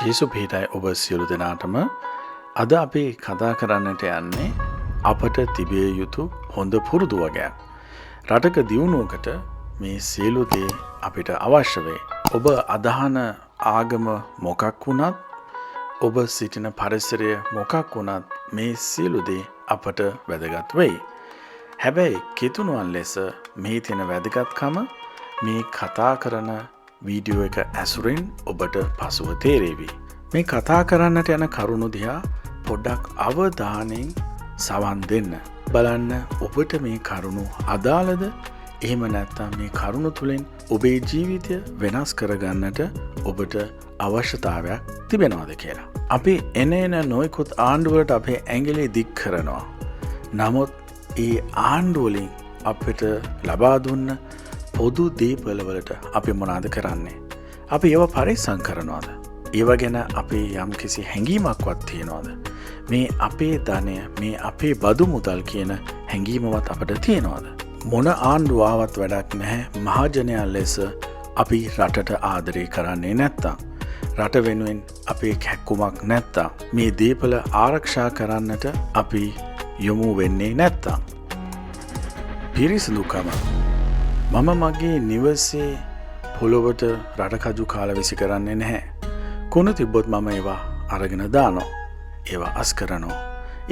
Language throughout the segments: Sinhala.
ජේසු පිහිටයි ඔබ සියලු දෙනාටම අද අපි කතා කරන්නට යන්නේ අපට තිබිය යුතු හොඳ පුරුදු වගයක්. රටක දියුණුවකට මේ සියලු දේ අපිට අවශ්‍ය වේ. ඔබ අදහන ආගම මොකක් වුණත් ඔබ සිටින පරිසරය මොකක් වුණත් මේ සියලු දේ අපට වැදගත් වෙයි. හැබැයි කිතුණුවන් ලෙස මේ තියෙන වැදගත්කම මේ කතා කරන වීඩියෝ එක ඇසුරෙන් ඔබට පසුව තේරෙවි. මේ කතා කරන්නට යන කරුණු දිහා පොඩ්ඩක් අවධානයෙන් සවන් දෙන්න. බලන්න ඔබට මේ කරුණු අදාළද? එහෙම නැත්නම් මේ කරුණු තුලින් ඔබේ ජීවිතය වෙනස් කරගන්නට ඔබට අවශ්‍යතාවයක් තිබෙනවද කියලා. අපි එන නොයෙකුත් ආණ්ඩු වලට අපේ ඇඟිලි දික් කරනවා. නමුත් ඒ ආණ්ඩු වලින් අපිට ලබා දුන්න පොදු දීපල වලට අපි මොනවද කරන්නේ? අපි ඒව පරිස්සම් කරනවද? ඒව ගැන අපේ යම්කිසි හැඟීමක්වත් තියනවද? මේ අපේ ධනය, මේ අපේ බදු මුදල් කියන හැඟීමවත් අපිට තියනවද? මොන ආණ්ඩුව ආවත් වැඩක් නැහැ. මහජනයා ලෙස අපි රටට ආදරය කරන්නේ නැත්තම්, රට වෙනුවෙන් අපේ කැක්කුමක් නැත්තම්, මේ දීපල ආරක්ෂා කරන්නට අපි යොමු වෙන්නේ නැත්තම්, පිරිසිදුකම මම මගේ නිවසේ පොළොවට රටකජු කාල විසි කරන්නේ නැහැ. කුණු තිබ්බොත් මම ඒවා අරගෙන දානවා. ඒවා අස් කරනවා.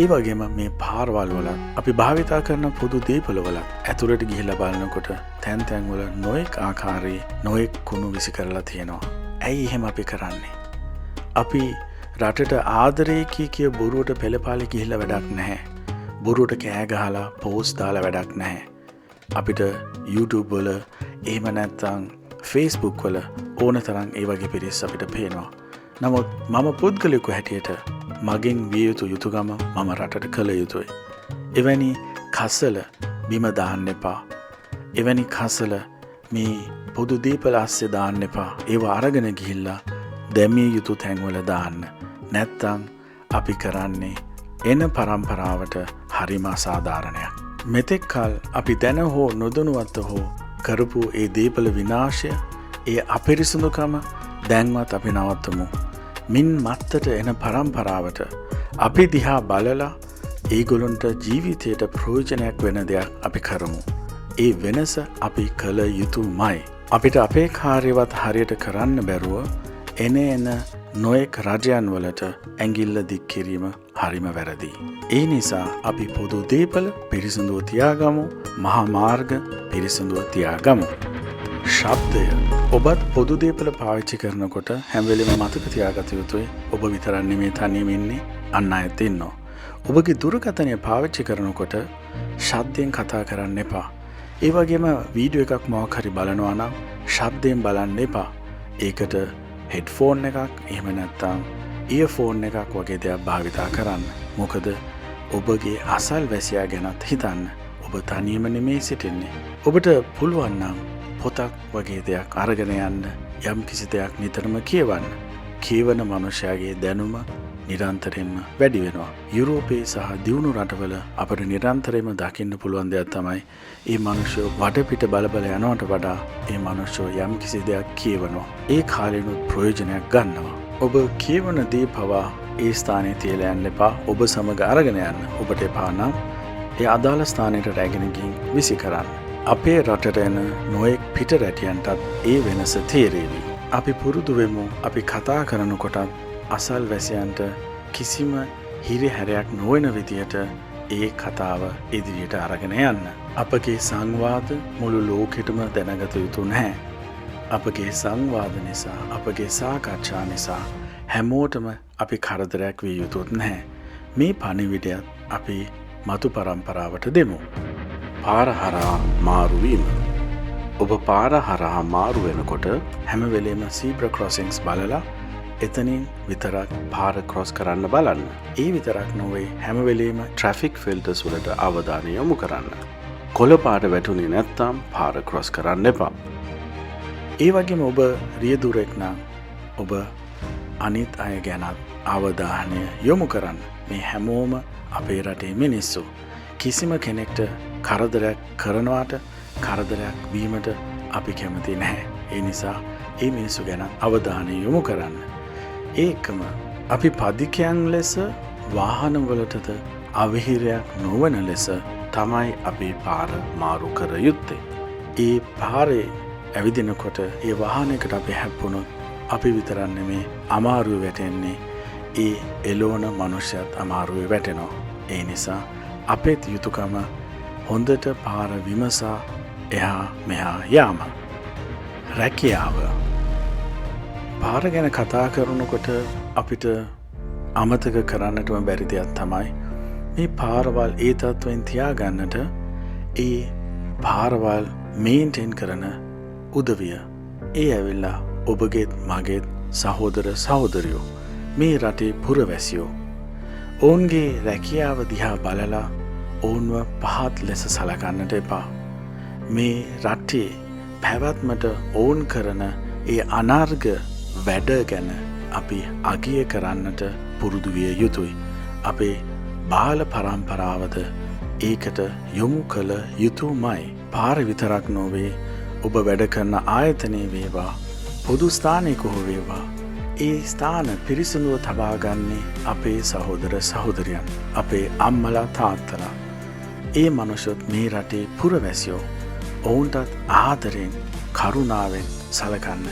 ඒ වගේම මේ පාරවල් වල අපි භාවිතා කරන පොදු දීපල වල ඇතුළට ගිහිල්ලා බලනකොට තැන් තැන් වල නොඑක් ආකාරයේ නොඑක් කුණු විසි කරලා තියෙනවා. ඇයි එහෙම අපි කරන්නේ? අපි රටට ආදරේ කිය බොරුවට පෙළපාලි ගිහිල්ලා වැඩක් නැහැ. බොරුවට කෑ ගහලා පෝස්ට් දාලා වැඩක් නැහැ. අපිට YouTube වල එහෙම නැත්නම් Facebook වල ඕන තරම් ඒ වගේ පිරිස් අපිට පේනවා. නමුත් මම පුද්ගලිකව හැටියට මගෙන් විය යුතු යුතුයකම මම රටට කළ යුතුයි. එවැනි කසල බිම දාන්න එපා. එවැනි කසල මේ පොදු දීපල ASCII දාන්න එපා. ඒව අරගෙන ගිහිල්ලා දැමිය යුතු තැන්වල දාන්න. නැත්තම් අපි කරන්නේ එන පරම්පරාවට හරිම අසාධාරණයක්. මෙතෙක් කල අපි දැන හෝ නොදනුවත්ව හෝ කරපු ඒ දීපල විනාශය, ඒ අපිරිසිදුකම දැන්වත් අපි නවත්තමු. මින් මත්තට එන පරම්පරාවට අපි දිහා බලලා ඒගොල්ලන්ට ජීවිතයට ප්‍රයෝජනයක් වෙන දෙයක් අපි කරමු. ඒ වෙනස අපි කළ යුතුමයි. අපිට අපේ කාර්යවත් හරියට කරන්න බැරුව එන නොයෙක් රජයන් වලට ඇඟිල්ල දික් කිරීම හරිම වැරදි. ඒ නිසා අපි පොදු දීපල පිරිසිදුව තියාගමු. මහා මාර්ග පිරිසිදුව තියාගමු. ශබ්දය ඔබත් පොදු දීපල පාවිච්චි කරනකොට හැම වෙලෙම මතක තියාගත යුතුයි. ඔබ විතරක් නෙමෙයි තනියම ඉන්නේ, අන් අයත් ඉන්නවා. ඔබගේ දුරකථනය පාවිච්චි කරනකොට ශබ්දයෙන් කතා කරන්න එපා. ඒ වගේම වීඩියෝ එකක් මොකක් හරි බලනවා නම් ශබ්දයෙන් බලන්න එපා. ඒකට හෙඩ්ෆෝන් එකක් එහෙම නැත්නම් ඉයර්ෆෝන් එකක් වගේ දෙයක් භාවිතා කරන්න. මොකද ඔබගේ අසල්වැසියා ගැනත් හිතන්න. ඔබ තනියම නෙමෙයි සිටින්නේ. ඔබට පුළුවන් නම් පොතක් වගේ දෙයක් අරගෙන යන්න, යම් කිසි දෙයක් නිතරම කියවන්න. කියවන මනුෂයාගේ දැනුම නිරන්තරයෙන්ම වැඩි වෙනවා. යුරෝපයේ සහ දියුණු රටවල අපට නිරන්තරයෙන්ම දකින්න පුළුවන් දෙයක් තමයි මේ මනුෂ්‍යෝ වටපිට බල යනවට වඩා මේ මනුෂ්‍යෝ යම් කිසි දෙයක් කියවනවා. ඒ කාලෙනුත් ප්‍රයෝජනයක් ගන්නවා. ඔබ කියවන දේ පවා ඒ ස්ථානයේ තියලා යන්න එපා. ඔබ සමග අරගෙන යන්න. ඔබට එපා නම් ඒ අදාළ ස්ථානයට රැගෙන ගිහින් විසි කරන්න. අපේ රටට එන නොයෙක් පිට රැටියන්ටත් ඒ වෙනස තේරෙවි. අපි පුරුදු වෙමු අපි කතා කරනකොටත් අසල්වැසියන්ට කිසිම හිරිහැරයක් නොවන විදියට ඒ කතාව ඉදිරියට අරගෙන යන්න. අපගේ සංවාද මුළු ලෝකෙටම දැනගත යුතු නැහැ. අපගේ සංවාද නිසා, අපගේ සාකච්ඡා නිසා හැමෝටම අපි කරදරයක් විය යුතුත් නැහැ. මේ පණිවිඩයත් අපි මතු පරම්පරාවට දෙමු. පාර හරහා මාරු වීම. ඔබ පාර හරහා මාරු වෙනකොට හැම වෙලේම zebra crossings බලලා එතනින් විතරක් පාර ක්‍රොස් කරන්න බලන්න. ඒ විතරක් නොවේ හැම වෙලේම ට්‍රැෆික් ෆිල්ටර්ස් වලට අවධානය යොමු කරන්න. කොළ පාට වැටුනේ නැත්නම් පාර ක්‍රොස් කරන්න එපා. ඒ වගේම ඔබ රියදුරෙක් නම් ඔබ අනිත් අය ගැනත් අවධානය යොමු කරන්න. මේ හැමෝම අපේ රටේ මිනිස්සු. කිසිම කෙනෙක්ට කරදරයක් කරනවාට කරදරයක් වීමට අපි කැමති නැහැ. ඒ නිසා ඒ මිනිස්සු ගැන අවධානය යොමු කරන්න. ඒකම අපි පදිකයන් ලෙස වාහනවලටද අවහිරයක් නොවන ලෙස තමයි අපි පාර මාරු කර යුත්තේ. ඒ පාරේ ඇවිදිනකොට ඒ වාහනයකට අපි හැප්පුණොත් අපි විතරක් නෙමේ අමාරුවේ වැටෙන්නේ. ඒ එළවන මනුෂ්‍යයත් අමාරුවේ වැටෙනවා. ඒ නිසා අපේ යුතුයකම හොඳට පාර විමසා එහා මෙහා යාම. රැකියාව. පාර ගැන කතා කරනකොට අපිට අමතක කරන්නටම බැරි දෙයක් තමයි මේ පාරවල් ඒ තත්ත්වයෙන් තියාගන්නට ඒ පාරවල් මේන්ටේන් කරන උදවිය. ඒ ඇවිල්ලා ඔබගේත් මගේත් සහෝදර සහෝදරියෝ, මේ රටේ පුරවැසියෝ. ඔවුන්ගේ රැකියාව දිහා බලලා ඔවුන්ව පහත් ලෙස සලකන්නට එපා. මේ රටේ පැවැත්මට ඔවුන් කරන ඒ අනර්ග වැඩ ගැන අපි අගය කරන්නට පුරුදු විය යුතුයි. අපේ බාල පරම්පරාවද ඒකට යොමු කළ යුතුමයි. පාර විතරක් නොවේ, ඔබ වැඩ කරන ආයතනයේ වේවා, පොදු ස්ථානයක හෝ වේවා, ඒ ස්ථාන පිරිසිදුව තබාගන්නේ අපේ සහෝදර සහෝදරියන්, අපේ අම්මලා තාත්තලා. ඒ මනුෂ්‍යත් මේ රටේ පුරවැසියෝ. ඔවුන්ටත් ආදරෙන් කරුණාවෙන් සලකන්න.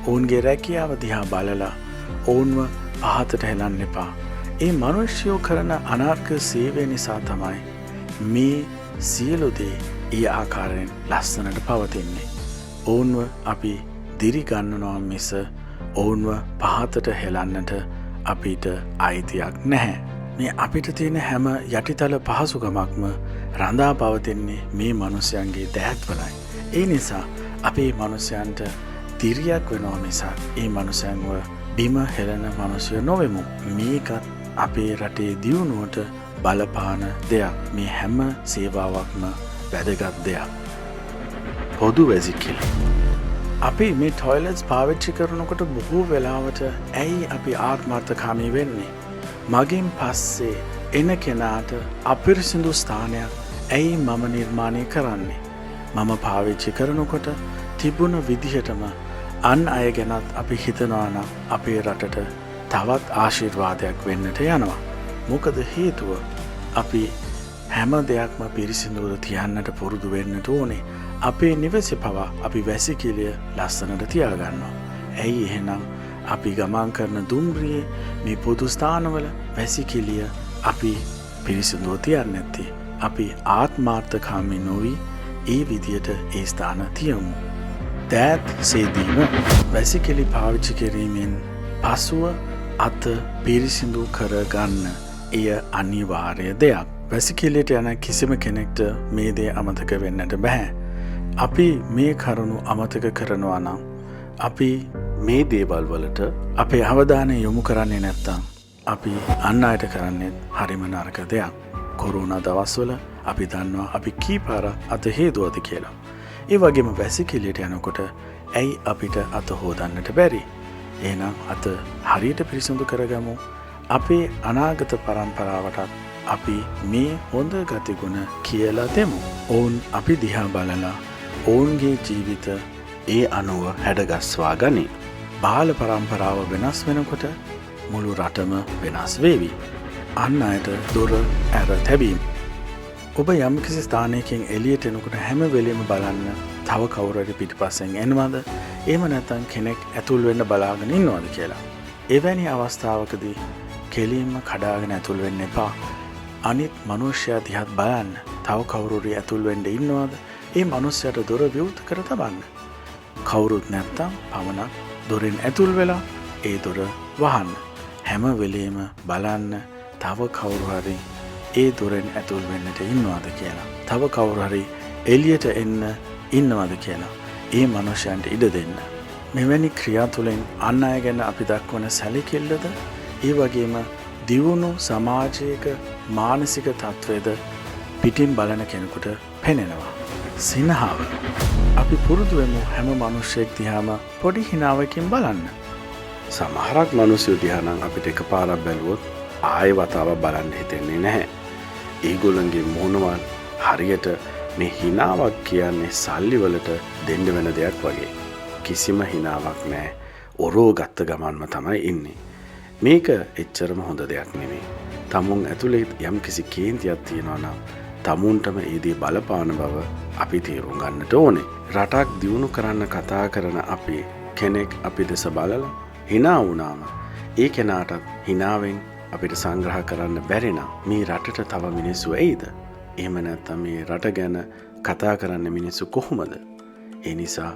ඔවුන්ගේ රැකියාව දිහා බලලා ඔවුන්ව පහතට හෙලන්න එපා. ඒ මනුෂ්‍යයෝ කරන අනර්ග සේවය නිසා තමයි මේ සියලු දේ ඒ ආකාරයෙන් ලස්සනට පවතින්නේ. ඔවුන්ව අපි දිරිගන්නනවා මිස ඔවුන්ව පහතට හෙලන්නට අපිට අයිතියක් නැහැ. මේ අපිට තියෙන හැම යටිතල පහසුකමක්ම රඳා පවතින්නේ මේ මනුෂ්‍යයන්ගේ දෑත්වලයි. ඒ නිසා අපේ මනුෂ්‍යයන්ට දිරියක් වෙනවා මිසක් ඒ මනුෂ්‍යයන්ව බිම හෙලන මනුෂ්‍ය නොවෙමු. මේකත් අපේ රටේ දියුණුවට බලපාන දෙයක්. මේ හැම සේවාවක්ම වැදගත් දෙයක්. පොදු වැසිකිලි. අපි මේ ටොයිලට්ස් පාවිච්චි කරනකොට බොහෝ වෙලාවට ඇයි අපි ආත්මార్థකාමී වෙන්නේ? මගින් පස්සේ එන කෙනාට අපිරිසිදු ස්ථානයක් ඇයි මම නිර්මාණය කරන්නේ? මම පාවිච්චි කරනකොට තිබුණ විදිහටම අන් අය ගැනත් අපි හිතනවා නම් අපේ රටට තවත් ආශිර්වාදයක් වෙන්නට යනවා. මොකද හේතුව අපි හැම දෙයක්ම පිරිසිදුව තියන්නට පුරුදු වෙන්නට ඕනේ. අපේ නිවසේ පවා අපි වැසිකිළිය ලස්සනට තියාගන්නවා. ඇයි එහෙනම් අපි ගමන් කරන දුම්රියේ මේ පොදු ස්ථානවල වැසිකිළිය අපි පිරිසිදුව තියන්නේ නැත්තේ? අපි ආත්මාර්ථකාමී නොවි ඒ විදියට ඒ ස්ථාන තියමු. දෑත් සේදීම. වැසිකිළි පාවිච්චි කිරීමෙන් පසුව අත පිරිසිදු කරගන්න එය අනිවාර්ය දෙයක්. වැසිකිළියට යන කිසිම කෙනෙක්ට මේ දේ අමතක වෙන්නට බෑ. අපි මේ කරුණු අමතක කරනවා නම් අපි මේ දේවල් වලට අපේ අවධානය යොමු කරන්නේ නැත්තම් අපි අන් අයට කරන්නේ හරිම නරක දෙයක්. කොරෝනා දවස්වල අපි දන්නවා අපි කීපාරක් අත හේදුවද කියලා. ඒ වගේම වැසිකිළියට යනකොට ඇයි අපිට අත හොදන්නට බැරි? එහෙනම් අත හරියට පිරිසිදු කරගමු. අපේ අනාගත පරම්පරාවටත් අපි මේ හොඳ ගතිගුණ කියලා දෙමු. ඔවුන් අපි දිහා බලලා ඔවුන්ගේ ජීවිත ඒ අනුව හැඩගස්වා ගනී. බාල පරම්පරාව වෙනස් වෙනකොට මුළු රටම වෙනස් වේවි. අන් අයට දොර ඇර තැබීම. ඔබ යම්කිසි ස්ථානයකින් එළියට එනකොට හැම වෙලෙම බලන්න තව කවුරුහරි පිටිපස්සෙන් එනවද? එහෙම නැත්නම් කෙනෙක් ඇතුල් වෙන්න බලාගෙන ඉන්නවද කියලා. එවැනි අවස්ථාවකදී කෙලින්ම කඩාගෙන ඇතුල් වෙන්න එපා. අනිත් මනුෂ්‍යයා දිහා බලන්න. තව කවුරුහරි ඇතුල් වෙන්න ඉන්නවද? ඒ මනුස්සයාට දොර විවෘත කර තබන්න. කවුරුත් නැත්තම් පමණක් දොරෙන් ඇතුල් වෙලා ඒ දොර වහන්න. හැම වෙලෙම බලන්න තව කවුරු හරි ඒ දොරෙන් ඇතුල් වෙන්නට ඉන්නවද කියලා. තව කවුරු හරි එළියට එන්න ඉන්නවද කියලා. ඒ මනුෂ්‍යයන්ට ඉඩ දෙන්න. මෙවැනි ක්‍රියා තුළින් අන් අය ගැන අපි දක්වන සැලකිල්ලද ඒ වගේම දියුණු සමාජයක මානසික තත්ත්වයද පිටින් බලන කෙනෙකුට පෙනෙනවා. සිනහව. අපි පුරුදු වෙමු හැම මනුෂ්‍යෙක් දිහාම පොඩි හිනාවකින් බලන්න. සමහරක් මිනිස්සු දිහා නම් අපිට එකපාරක් බැලුවොත් ආයෙ වතාවක් බලන්න හිතෙන්නේ නැහැ. ඒගොල්ලන්ගේ මොනවා හරියට මේ හිනාවක් කියන්නේ සල්ලි වලට දෙන්න වෙන දෙයක් වගේ. කිසිම හිනාවක් නැහැ. ඔරෝ ගත්ත ගමන්ම තමයි ඉන්නේ. මේක එච්චරම හොඳ දෙයක් නෙමෙයි. තමුන් ඇතුලේ යම් කිසි කේන්තියක් තියෙනවා නම් තමුන්ටම ඒ දේ බලපාන බව අපි තේරුම් ගන්නට ඕනේ. රටක් දියුණු කරන්න කතා කරන අපි කෙනෙක් අපි දෙස බලලා hina වුණාම ඒ කෙනාට hinaවෙන් අපිට සංග්‍රහ කරන්න බැරි නම් මේ රටට තව මිනිස්සු එයිද? එහෙම නැත්නම් මේ රට ගැන කතා කරන්න මිනිස්සු කොහොමද? ඒ නිසා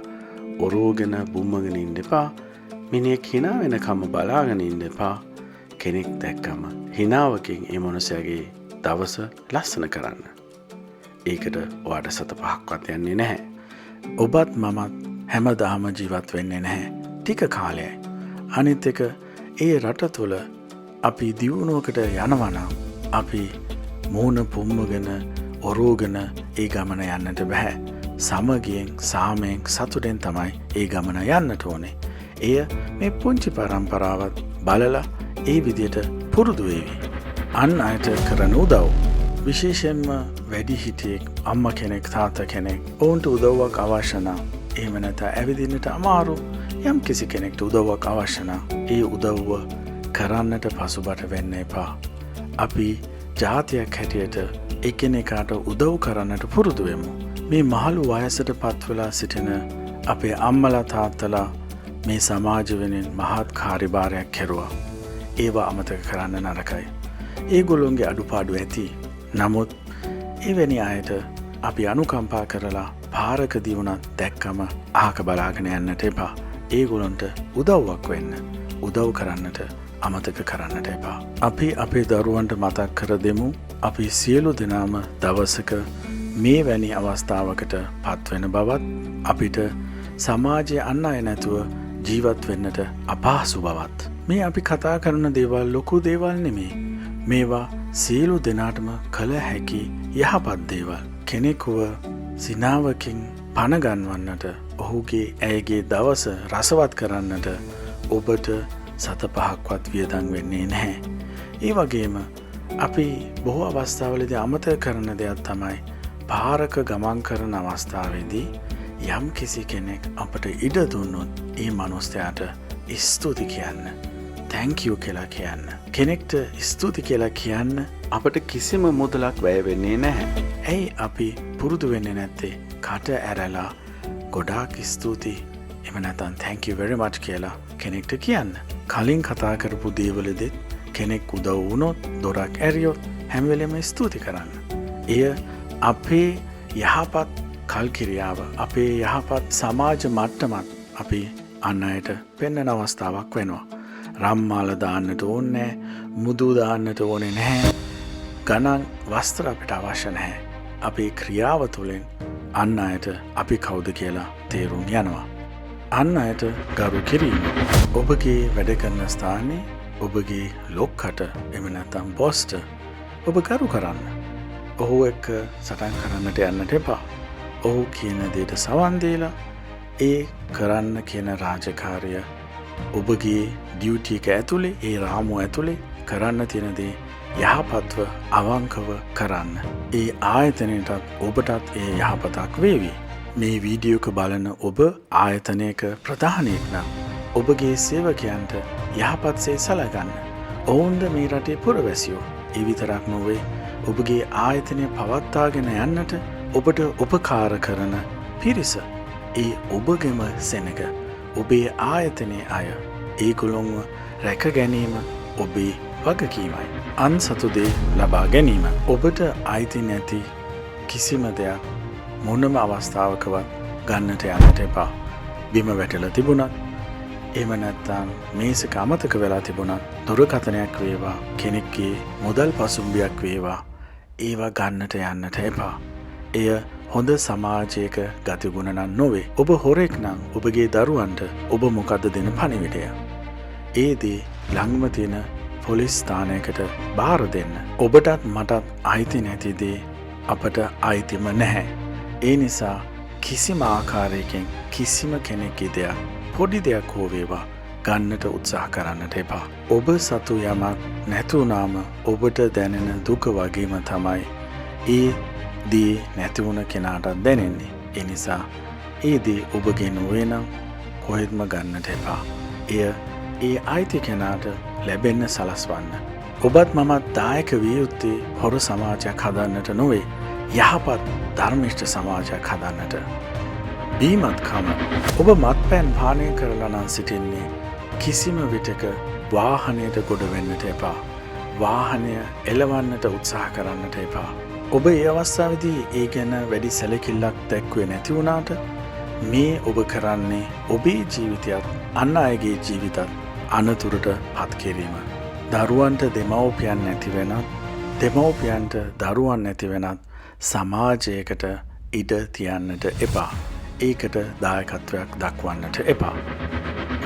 ඔරෝගෙන බුම්මගෙන ඉන්න එපා. මිනිහෙක් hina වෙනකම් බලාගෙන ඉන්න එපා. කෙනෙක් දැක්කම hinaවකින් ඒ මොනසයාගේ දවස ලස්සන කරන්න. ඒකට ඔයාට සත පහක්වත් යන්නේ නැහැ. ඔබත් මමත් හැමදාම ජීවත් වෙන්නේ නැහැ. ටික කාලයයි. අනිත් එක ඒ රට තුළ අපි දියුණුවකට යනවා නම් අපි මූණ පුම්මගෙන ඔරෝගෙන ඒ ගමන යන්නට බෑ. සමගියෙන් සාමයෙන් සතුටෙන් තමයි ඒ ගමන යන්නට ඕනේ. එය මේ පුංචි පරම්පරාවත් බලලා ඒ විදියට පුරුදු වේවි. අන් අයට කරන උදව් විශේෂයෙන්ම වැඩිහිටියෙක් අම්මා කෙනෙක් තාත්තා කෙනෙක් ඔවුන්ට උදව්වක් අවශ්‍ය නම් එහෙම නැත්නම් ඇවිදින්නට අමාරු යම් කිසි කෙනෙක්ට උදව්වක් අවශ්‍ය නම් ඒ උදව්ව කරන්නට පසුබට වෙන්න එපා. අපි ජාතියක් හැටියට එකිනෙකාට උදව් කරන්නට පුරුදු වෙමු. මේ මහලු වයසට පත් වෙලා සිටින අපේ අම්මලා තාත්තලා මේ සමාජ වෙනුවෙන් මහත් කාර්යභාරයක් කෙරුවා. ඒවා අමතක කරන්න නරකයි. ඒගොල්ලොන්ගේ අඩුපාඩු ඇති. නමුත් එවැනි අයට අපි අනුකම්පා කරලා පාරකදී වුණත් දැක්කම අහක බලාගෙන යන්නට එපා. ඒගොල්ලන්ට උදව්වක් වෙන්න. උදව් කරන්නට අමතක කරන්නට එපා. අපි අපේ දරුවන්ට මතක් කර දෙමු. අපි සියලු දෙනාම දවසක මේ වැනි අවස්ථාවකට පත්වෙන බවත් අපිට සමාජයේ අන් අය නැතුව ජීවත් වෙන්නට අපහසු බවත්. මේ අපි කතා කරන දේවල් ලොකු දේවල් නෙමේ. මේවා සියලු දෙනාටම කළ හැකි යහපත් දේවල්. කෙනෙකුව සිනාවකින් පණගන්වන්නට ඔහුගේ ඇයගේ දවස රසවත් කරන්නට ඔබට සත පහක්වත් වියදම් වෙන්නේ නැහැ. ඒ වගේම අපි බොහෝ අවස්ථාවලදී අමතක කරන දෙයක් තමයි පාරක ගමන් කරන අවස්ථාවේදී යම් කිසි කෙනෙක් අපට ඉඩ දුන්නොත් ඒ මනුස්සයාට ස්තුති කියන්න. thank you කියලා කියන්න. කෙනෙක්ට ස්තුති කියලා කියන්න අපට කිසිම මුදලක් වැය වෙන්නේ නැහැ. ඇයි අපි පුරුදු වෙන්නේ නැත්තේ? කට ඇරලා ගොඩාක් ස්තුති එහෙම නැත්නම් thank you very much කියලා කෙනෙක්ට කියන්න. කලින් කතා කරපු දේවලදී කෙනෙක් උදව් වුණොත් දොරක් ඇරියොත් හැම වෙලෙම ස්තුති කරන්න. එය අපේ යහපත් කල්කිරියාව අපේ යහපත් සමාජ මට්ටමත් අපි අන් අයට පෙන්වන අවස්ථාවක් වෙනවා. රම්මාල දාන්නට ඕනේ, මුදු දාන්නට ඕනේ නැහැ. ගණන් වස්ත්‍ර අපිට අවශ්‍ය නැහැ. අපේ ක්‍රියාව තුළින් අන් අයට අපි කවුද කියලා තේරුම් යනවා. අන් අයට ගරු කිරීම. ඔබගේ වැඩ කරන ස්ථානයේ ඔබගේ ලොක්කට එම නැත්නම් බොස්ට ඔබ ගරු කරන්න. ඔහු එක්ක සටන් කරන්නට යන්නට එපා. ඔහු කියන දේට සවන් දීලා ඒ කරන්න කියන රාජකාරිය ඔබගේ ඩියුටි එක ඇතුලේ ඒ රාමුව ඇතුලේ කරන්න තියෙන දේ යහපත්ව අවංකව කරන්න. ඒ ආයතනයටත් ඔබටත් ඒ යහපතක් වේවි. මේ වීඩියෝ එක බලන ඔබ ආයතනයක ප්‍රධානියෙක් නම් ඔබගේ සේවකයන්ට යහපත්සේ සලකන්න. ඔවුන්ද මේ රටේ පුරවැසියෝ. ඒ විතරක් නොවේ ඔබගේ ආයතනය පවත්වාගෙන යන්නට ඔබට උපකාර කරන පිරිස. ඒ ඔබගේම සෙනග ඔබේ ආයතනයේ අය. ඒගොල්ලොන්ව රැක ගැනීම ඔබේ වගකීමයි. අන් සතු දේ ලබා ගැනීම. ඔබට අයිති නැති කිසිම දෙයක් මොනම අවස්ථාවකවත් ගන්නට යන්නට එපා. බිම වැටලා තිබුණත් එහෙම නැත්නම් මේසක අමතක වෙලා තිබුණත් දුරකථනයක් වේවා කෙනෙක්ගේ මුදල් පසුම්බියක් වේවා ඒවා ගන්නට යන්නට එපා. එය හොඳ සමාජයක ගතිගුණ නම් නොවේ. ඔබ හොරෙක් නම් ඔබගේ දරුවන්ට ඔබ මොකද්ද දෙන පණිවිඩය? ඒ දේ ළඟම තියෙන පොලිස් ස්ථානයකට බාර දෙන්න. ඔබටත් මටත් අයිති නැති දේ අපට අයිතිම නැහැ. ඒ නිසා කිසිම ආකාරයකින් කිසිම කෙනෙක්ගේ දෙයක් පොඩි දෙයක් හෝ වේවා ගන්නට උත්සාහ කරන්නට එපා. ඔබ සතු යමක් නැතුණාම ඔබට දැනෙන දුක වගේම තමයි ඒ දී නැති වුණ කෙනාට දැනෙන්නේ. ඒ නිසා ඒ දේ ඔබගේ නොවේ නම් කොහෙත්ම ගන්නට එපා. එය ඒ අයිති කෙනාට ලැබෙන්න සලස්වන්න. ඔබත් මමත් දායක විය යුත්තේ හොර සමාජයක් හදන්නට නොවේ යහපත් ධර්මිෂ්ඨ සමාජයක් හදන්නට. බීමත්කම ඔබ මත්පැන් පානය කරලා නම් සිටින්නේ කිසිම විටක වාහනයට ගොඩ වෙන්නට එපා. වාහනය එලවන්නට උත්සාහ කරන්නට එපා. ඔබ ඒ අවස්ථාවේදී ඒ ගැන වැඩි සැලකිල්ලක් දැක්ුවේ නැති වුණාට මේ ඔබ කරන්නේ ඔබේ ජීවිතයත් අන් අයගේ ජීවිතත් අනතුරට පත් කිරීම. දරුවන්ට දෙමව්පියන් නැති වෙනත් දෙමව්පියන්ට දරුවන් නැති වෙනත් සමාජයකට ඉඩ තියන්නට එපා. ඒකට දායකත්වයක් දක්වන්නට එපා.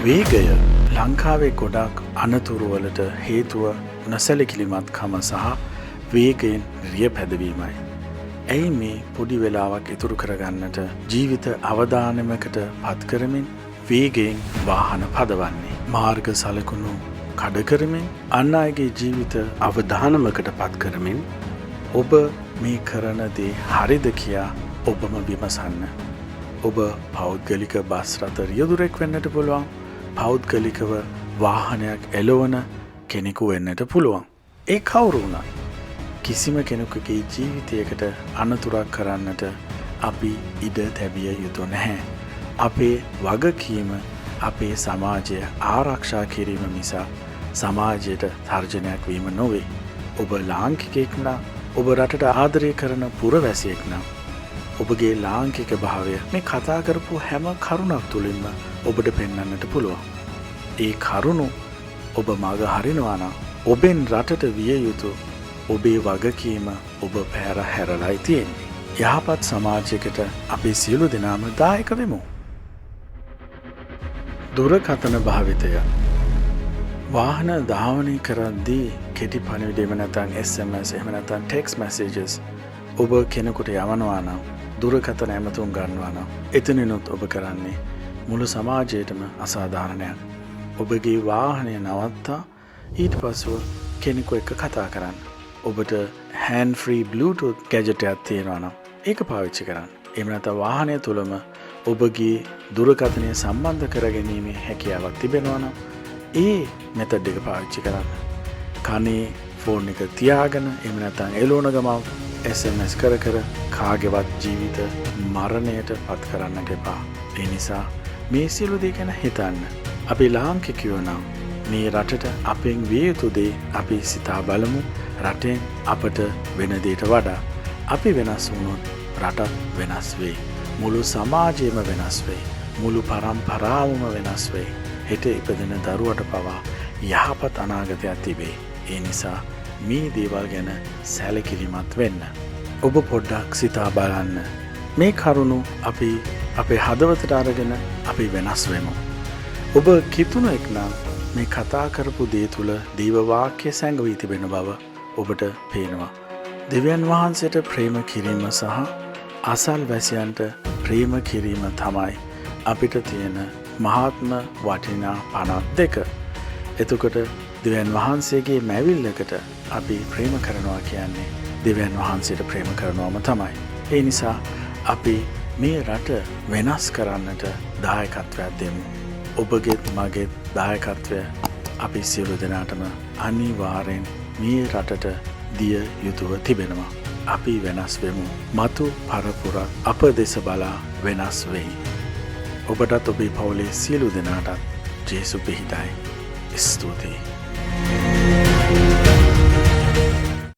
වේගය ලංකාවේ ගොඩක් අනතුරුවලට හේතුව නොසැලකිලිමත්කම සහ වේගයෙන් රිය පැදවීමයි. ඇයි මේ පොඩි වෙලාවක් ඉතුරු කරගන්නට ජීවිත අවදානමකට පත් කරමින් වේගයෙන් වාහන පදවන්නේ. මාර්ග සලකුණු කඩ කරමින් අන් අයගේ ජීවිත අවදානමකට පත් කරමින් ඔබ මේ කරන දේ හරිද කියා ඔබම විමසන්න. ඔබ පෞද්ගලික බස් රථ රියදුරෙක් වෙන්නට පුළුවන්. පෞද්ගලිකව වාහනයක් එලවන කෙනෙකු වෙන්නට පුළුවන්. ඒ කවුරු වුණත් කිසිම කෙනෙකුගේ ජීවිතයකට අනතුරක් කරන්නට අපි ඉඩ තැබිය යුතු නැහැ. අපේ වගකීම අපේ සමාජය ආරක්ෂා කිරීම නිසා සමාජයට තර්ජනයක් වීම නොවේ. ඔබ ලාංකිකයෙක් නම් ඔබ රටට ආදරය කරන පුරවැසියෙක් නම් ඔබගේ ලාංකික භාවය මේ කතා කරපු හැම කරුණක් තුළින්ම ඔබට පෙන්වන්නට පුළුවන්. ඒ කරුණු ඔබ මග හරිනවා නම් ඔබෙන් රටට විය යුතු ඔබේ වගකීම ඔබ පැහැර හැරලයි තියෙන්නේ. යහපත් සමාජයකට අපි සියලු දෙනාම දායක වෙමු. දුරකථන භාවිතය වාහන ධාවනය කරද්දී කෙටි පණිවිඩ එහෙම නැත්නම් SMS එහෙම නැත්නම් text messages ඔබ කෙනෙකුට යවනවා නම් දුරකථන ඇමතුම් ගන්නවා නම් එතනිනුත් ඔබ කරන්නේ මුළු සමාජයටම අසාධාරණයක්. ඔබගේ වාහනය නවත්තා ඊට පස්සෙ කෙනෙකු එක්ක කතා කරන්න. ඔබට hand free bluetooth gadget එකක් තියෙනවා නම් ඒක පාවිච්චි කරන්න. එහෙම නැත්නම් වාහනය තුලම ඔබගේ දුරකථනය සම්බන්ධ කරගැනීමේ හැකියාවක් තිබෙනවා නම් ඒ මෙතඩ් එක පාවිච්චි කරන්න. කනේ ෆෝන් එක තියාගෙන එහෙම නැත්නම් එළවන ගමන් SMS කර කාගේවත් ජීවිත මරණයට පත් කරන්නට එපා. ඒ නිසා මේ සියලු දේ ගැන හිතන්න. අපි ලාංකිකයෝ නම් මේ රටට අපෙන් විය යුතු දේ අපි සිතා බලමු. රටෙන් අපට වෙන දෙයට වඩා අපි වෙනස් වුණොත් රටත් වෙනස් වෙයි. මුළු සමාජයම වෙනස් වෙයි. මුළු පරම්පරාවම වෙනස් වෙයි. හෙට ඉපදෙන දරුවට පවා යහපත් අනාගතයක් තිබේ. ඒ නිසා මේ දේවල් ගැන සැලකිලිමත් වෙන්න. ඔබ පොඩ්ඩක් සිතා බලන්න. මේ කරුණු අපි අපේ හදවතට අරගෙන අපි වෙනස් වෙමු. ඔබ කිතුණෙක් නම් මේ කතා කරපු දේ තුල දේව වාක්‍ය සැඟවී තිබෙන බව ඔබට පේනවා. දෙවියන් වහන්සේට ප්‍රේම කිරීම සහ අසල් වැසියන්ට ප්‍රේම කිරීම තමයි අපිට තියෙන මහත්ම වටිනා පණක් දෙක. එතකොට දෙවියන් වහන්සේගේ මැවිල්ලකට අපි ප්‍රේම කරනවා කියන්නේ දෙවියන් වහන්සේට ප්‍රේම කරනවම තමයි. ඒ නිසා අපි මේ රට වෙනස් කරන්නට දායකත්වයක් දෙමු. ඔබගේත් මගේත් දායකත්වය අපි සියලු දෙනාටම අනිවාර්යෙන් මේ රටට දිය යුතුව තිබෙනවා. අපි වෙනස් වෙමු. මතු පරපුර අප දෙස බලා වෙනස් වෙයි. ඔබටත් ඔබේ පවුලේ සියලු දෙනාටත් ජේසු පිහිටයි. ස්තුතියි.